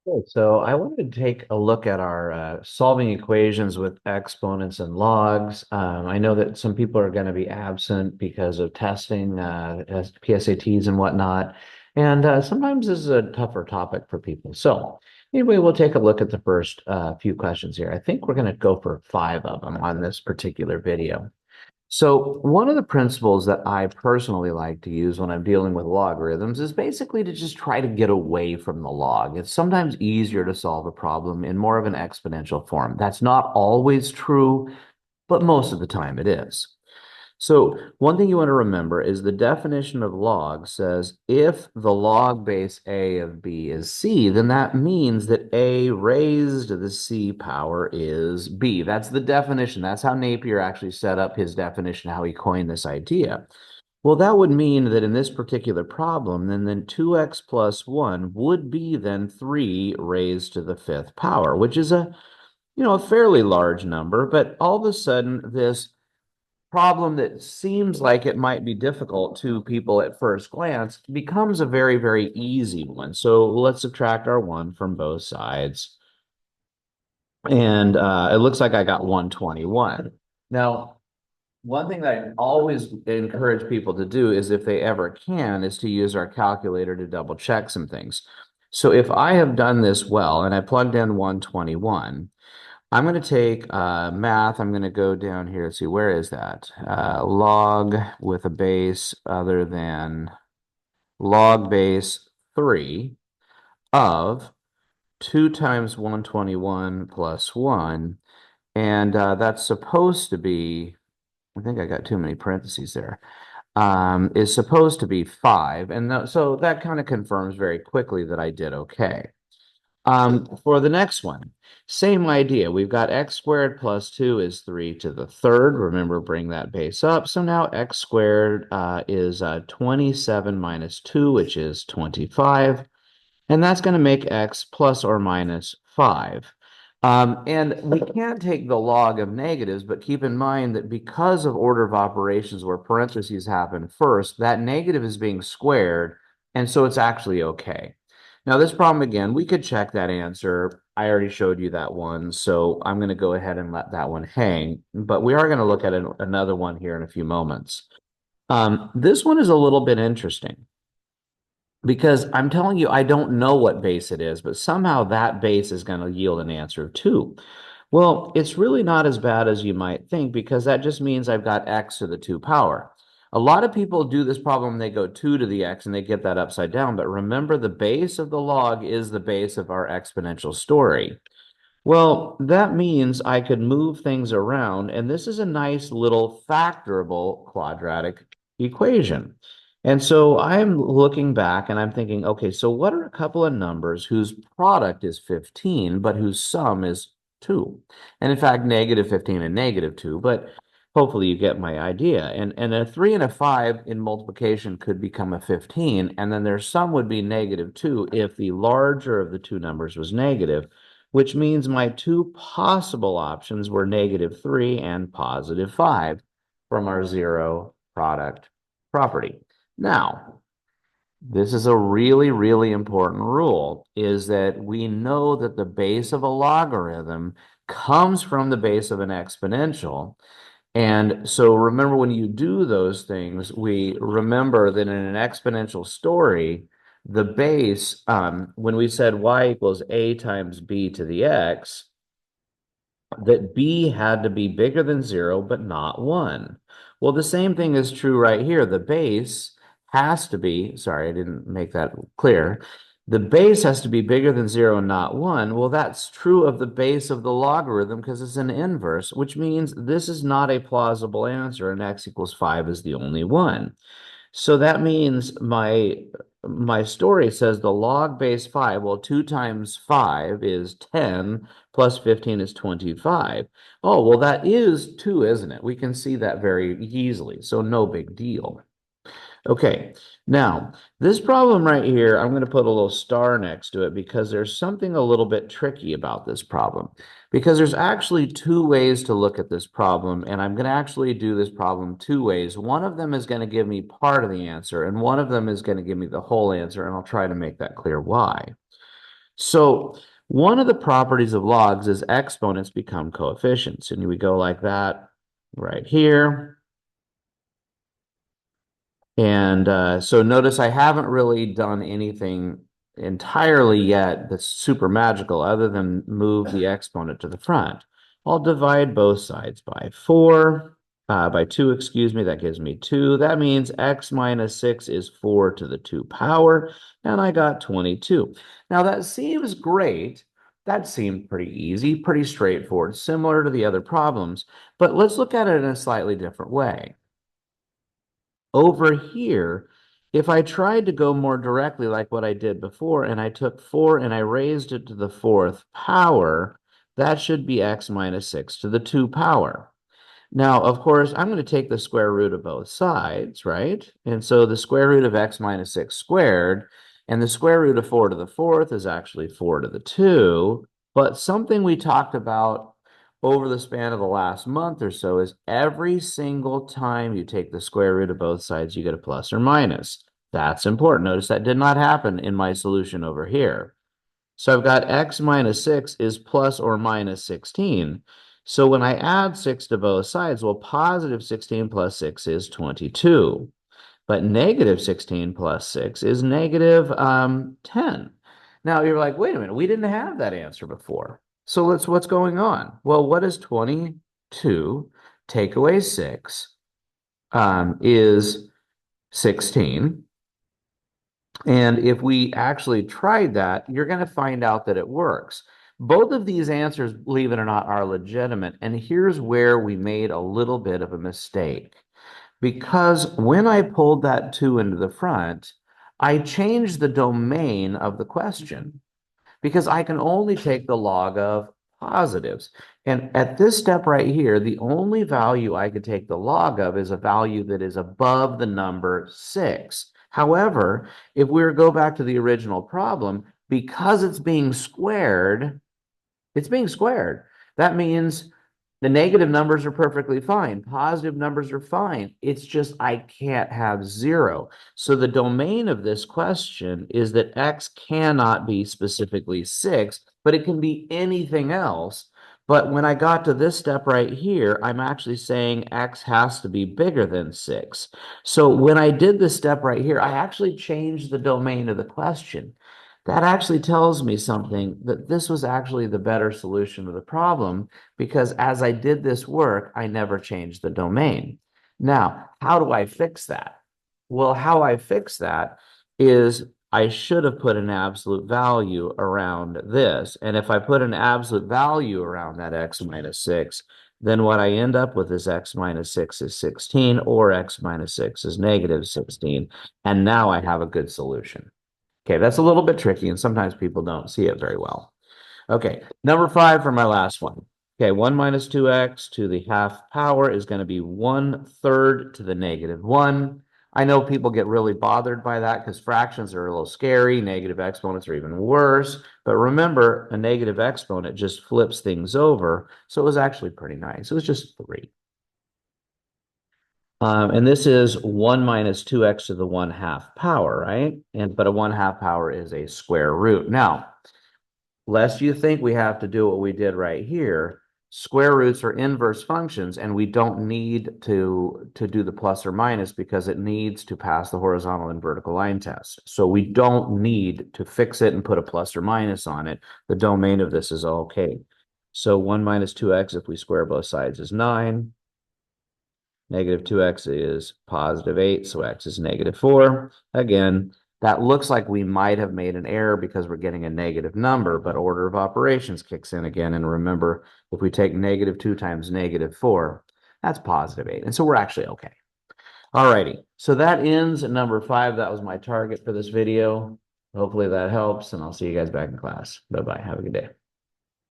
Good. So I wanted to take a look at our solving equations with exponents and logs. I know that some people are going to be absent because of testing, as PSATs and whatnot, and sometimes this is a tougher topic for people. So anyway, we'll take a look at the first few questions here. I think we're going to go for five of them on this particular video. So, one of the principles that I personally like to use when I'm dealing with logarithms is basically to just try to get away from the log. It's sometimes easier to solve a problem in more of an exponential form. That's not always true, but most of the time it is. So one thing you want to remember is the definition of log says if the log base a of b is c, then that means that a raised to the c power is b. That's the definition. That's how Napier actually set up his definition, how he coined this idea. Well, that would mean that in this particular problem, then 2x plus 1 would be then 3 raised to the fifth power, which is a fairly large number, but all of a sudden this problem that seems like it might be difficult to people at first glance becomes a very, very easy one. So let's subtract our 1 from both sides. And it looks like I got 121. Now, one thing that I always encourage people to do is if they ever can, is to use our calculator to double check some things. So if I have done this well and I plugged in 121, I'm going to take math. I'm going to go down here. Let's see, where is that? Log with a base other than log base 3 of 2 times 121 plus 1. And that's supposed to be, I think I got too many parentheses there, is supposed to be 5. And so that kind of confirms very quickly that I did okay. For the next one, same idea. We've got x squared plus 2 is 3 to the third. Remember, bring that base up. So now x squared is 27 minus 2, which is 25. And that's going to make x plus or minus 5. And we can't take the log of negatives, but keep in mind that because of order of operations where parentheses happen first, that negative is being squared, and so it's actually okay. Now, this problem, again, we could check that answer. I already showed you that one, so I'm going to go ahead and let that one hang. But we are going to look at another one here in a few moments. This one is a little bit interesting because I'm telling you, I don't know what base it is, but somehow that base is going to yield an answer of 2. Well, it's really not as bad as you might think because that just means I've got x to the 2 power. A lot of people do this problem, they go 2 to the x and they get that upside down. But remember, the base of the log is the base of our exponential story. Well, that means I could move things around, and this is a nice little factorable quadratic equation. And so I'm looking back and I'm thinking, okay, so what are a couple of numbers whose product is 15, but whose sum is 2? And in fact, negative 15 and negative 2, but hopefully you get my idea. And a 3 and a 5 in multiplication could become a 15, and then their sum would be negative 2 if the larger of the two numbers was negative, which means my two possible options were negative 3 and positive 5 from our zero product property. Now, this is a really, really important rule, is that we know that the base of a logarithm comes from the base of an exponential. And so remember, when you do those things, we remember that in an exponential story, the base, when we said y equals a times b to the x, that b had to be bigger than 0, but not 1. Well, the same thing is true right here. The base has to be, sorry, I didn't make that clear. The base has to be bigger than 0 and not 1. Well, that's true of the base of the logarithm because it's an inverse, which means this is not a plausible answer, and x equals 5 is the only one. So that means my story says the log base 5, well, 2 times 5 is 10, plus 15 is 25. Oh, well, that is 2, isn't it? We can see that very easily, so no big deal. Okay, now this problem right here, I'm going to put a little star next to it because there's something a little bit tricky about this problem. Because there's actually two ways to look at this problem, and I'm going to actually do this problem two ways. One of them is going to give me part of the answer, and one of them is going to give me the whole answer, and I'll try to make that clear why. So one of the properties of logs is exponents become coefficients. And we go like that right here. And so notice I haven't really done anything entirely yet that's super magical other than move the exponent to the front. I'll divide both sides by 4, by 2, excuse me, that gives me 2. That means x minus 6 is 4 to the 2 power, and I got 22. Now that seems great. That seemed pretty easy, pretty straightforward, similar to the other problems, but let's look at it in a slightly different way. Over here, if I tried to go more directly like what I did before, and I took 4 and I raised it to the 4th power, that should be x minus 6 to the 2 power. Now, of course, I'm going to take the square root of both sides, right? And so the square root of x minus 6 squared, and the square root of 4 to the 4th is actually 4 to the 2. But something we talked about over the span of the last month or so is every single time you take the square root of both sides, you get a plus or minus. That's important. Notice that did not happen in my solution over here. So I've got x minus 6 is plus or minus 16. So when I add 6 to both sides, well, positive 16 plus 6 is 22. But negative 16 plus 6 is negative 10. Now you're like, wait a minute, we didn't have that answer before. So what's going on? Well, what is 22 take away 6 is 16. And if we actually tried that, you're going to find out that it works. Both of these answers, believe it or not, are legitimate. And here's where we made a little bit of a mistake. Because when I pulled that 2 into the front, I changed the domain of the question because I can only take the log of positives. And at this step right here, the only value I could take the log of is a value that is above the number 6. However, if we were to go back to the original problem, because it's being squared. That means the negative numbers are perfectly fine. Positive numbers are fine. It's just I can't have 0. So the domain of this question is that x cannot be specifically 6, but it can be anything else. But when I got to this step right here, I'm actually saying x has to be bigger than 6. So when I did this step right here, I actually changed the domain of the question. That actually tells me something that this was actually the better solution to the problem because as I did this work, I never changed the domain. Now, how do I fix that? Well, how I fix that is I should have put an absolute value around this. And if I put an absolute value around that x minus 6, then what I end up with is x minus 6 is 16 or x minus 6 is negative 16. And now I have a good solution. Okay, that's a little bit tricky, and sometimes people don't see it very well. Okay, number 5 for my last one. Okay, 1 minus 2x to the half power is going to be 1/3 to the negative 1. I know people get really bothered by that because fractions are a little scary. Negative exponents are even worse. But remember, a negative exponent just flips things over. So it was actually pretty nice. It was just 3. And this is 1 minus 2x to the 1/2 power, right? But a 1/2 power is a square root. Now, lest you think we have to do what we did right here, square roots are inverse functions, and we don't need to do the plus or minus because it needs to pass the horizontal and vertical line test. So we don't need to fix it and put a plus or minus on it. The domain of this is okay. So 1 minus 2x, if we square both sides, is 9. Negative 2x is positive 8, so x is negative 4. Again, that looks like we might have made an error because we're getting a negative number, but order of operations kicks in again. And remember, if we take negative 2 times negative 4, that's positive 8. And so we're actually okay. All righty. So that ends at number 5. That was my target for this video. Hopefully that helps, and I'll see you guys back in class. Bye-bye. Have a good day.